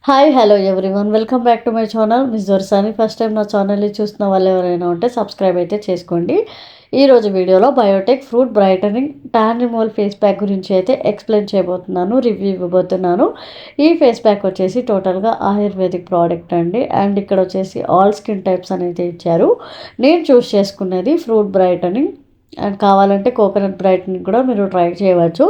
Hi hello everyone welcome back to my channel miss Dorasani. First time నా ఛానల్ని చూస్తున్న వాళ్ళు ఎవరైనా ఉంటే సబ్స్క్రైబ్ అయితే చేసుకోండి. ఈరోజు వీడియోలో Biotech fruit brightening tan removal face pack గురించి అయితే ఎక్స్ప్లెయిన్ చేయబోతున్నాను, రివ్యూ ఇవ్వబోతున్నాను. ఈ ఫేస్ ప్యాక్ వచ్చేసి టోటల్గా ఆయుర్వేదిక్ ప్రోడక్ట్ అండి. అండ్ ఇక్కడ వచ్చేసి ఆల్ స్కిన్ టైప్స్ అనేది ఇచ్చారు. నేను చూస్ చేసుకున్నది ఫ్రూట్ బ్రైటనింగ్ అండ్ కావాలంటే కోకోనట్ బ్రైట్ని కూడా మీరు ట్రై చేయవచ్చు.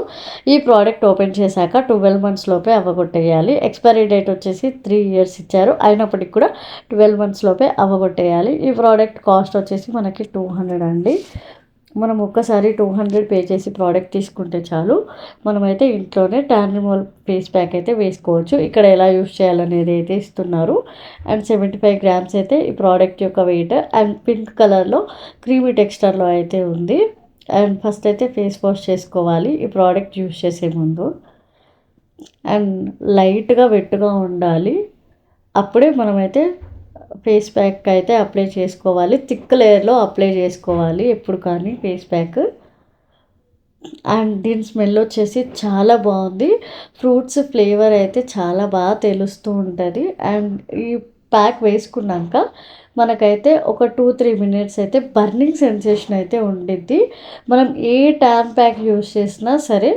ఈ ప్రోడక్ట్ ఓపెన్ చేశాక 12 మంత్స్ లోపే అవ్వగొట్టేయాలి. ఎక్స్పైరీ డేట్ వచ్చేసి 3 ఇయర్స్ ఇచ్చారు, అయినప్పటికీ కూడా 12 మంత్స్ లోపే అవ్వగొట్టేయాలి. ఈ ప్రోడక్ట్ కాస్ట్ వచ్చేసి మనకి 200 అండి. మనం ఒక్కసారి 200 పే చేసి ప్రోడక్ట్ తీసుకుంటే చాలు. మనమైతే ఇంట్లోనే టాన్ రిమూవల్ ఫేస్ ప్యాక్ అయితే వేసుకోవచ్చు. ఇక్కడ ఎలా యూస్ చేయాలనేది అయితే ఇస్తున్నారు. అండ్ 75 గ్రామ్స్ అయితే ఈ ప్రోడక్ట్ యొక్క వెయిట్. అండ్ పింక్ కలర్లో క్రీమీ టెక్స్చర్లో అయితే ఉంది. అండ్ ఫస్ట్ అయితే ఫేస్ వాష్ చేసుకోవాలి ఈ ప్రోడక్ట్ యూస్ చేసే ముందు. అండ్ లైట్గా వెట్టుగా ఉండాలి, అప్పుడే మనమైతే ఫేస్ ప్యాక్ అయితే అప్లై చేసుకోవాలి. థిక్ లేయర్లో అప్లై చేసుకోవాలి ఎప్పుడు కానీ ఫేస్ ప్యాక్. అండ్ దీని స్మెల్ వచ్చేసి చాలా బాగుంది. ఫ్రూట్స్ ఫ్లేవర్ అయితే చాలా బాగా తెలుస్తూ ఉంటుంది. అండ్ ఈ ప్యాక్ వేసుకున్నాక మనకైతే ఒక 2-3 మినిట్స్ అయితే బర్నింగ్ సెన్సేషన్ అయితే ఉండిద్ది. మనం ఏ ట్యాన్ ప్యాక్ యూస్ చేసినా సరే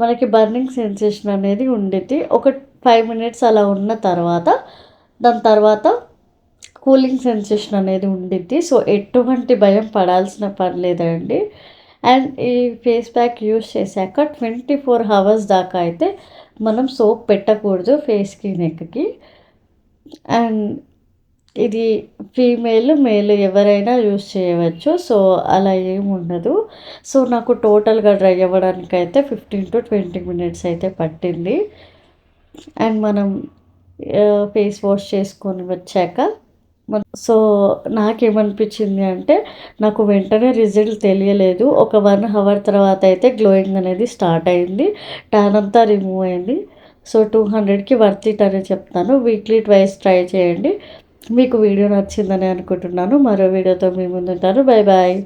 మనకి బర్నింగ్ సెన్సేషన్ అనేది ఉండిద్ది. ఒక 5 మినిట్స్ అలా ఉన్న తర్వాత దాని తర్వాత కూలింగ్ సెన్సేషన్ అనేది ఉండిద్ది. సో ఎటువంటి భయం పడాల్సిన పని లేదండి. అండ్ ఈ ఫేస్ ప్యాక్ యూస్ చేశాక 24 అవర్స్ దాకా అయితే మనం సోప్ పెట్టకూడదు ఫేస్కి, నెక్కి. అండ్ ఇది ఫీమేల్ మేల్ ఎవరైనా యూస్ చేయవచ్చు. సో అలా ఏమి ఉండదు. సో నాకు టోటల్గా డ్రై అవ్వడానికి అయితే 15 to 20 మినిట్స్ అయితే పట్టింది. అండ్ మనం ఫేస్ వాష్ చేసుకొని వచ్చాక సో నాకేమనిపించింది అంటే నాకు వెంటనే రిజల్ట్ తెలియలేదు. ఒక 1 అవర్ తర్వాత అయితే గ్లోయింగ్ అనేది స్టార్ట్ అయింది, ట్యాన్ అంతా రిమూవ్ అయింది. సో 200కి వర్త్ ఇట్ అని చెప్తాను. వీక్లీ ట్వైస్ ట్రై చేయండి. మీకు వీడియో నచ్చిందని అనుకుంటున్నాను. మరో వీడియోతో మీ ముందుంటాను. Bye bye.